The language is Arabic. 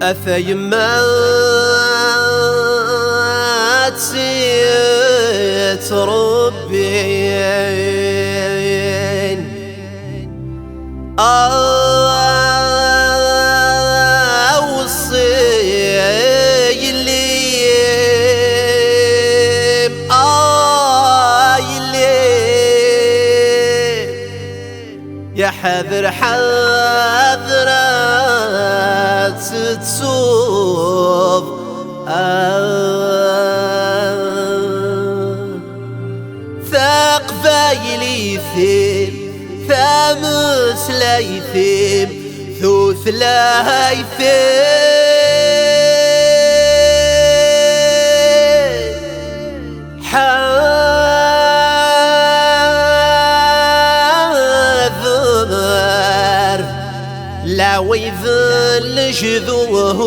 أفيما تسيت ربين أوصي الليم يا حذر حذرات تسوف ثاق بايلي ثيم ثامس لايثيم ثوث لايثيم حاذر لا ويذل جذوه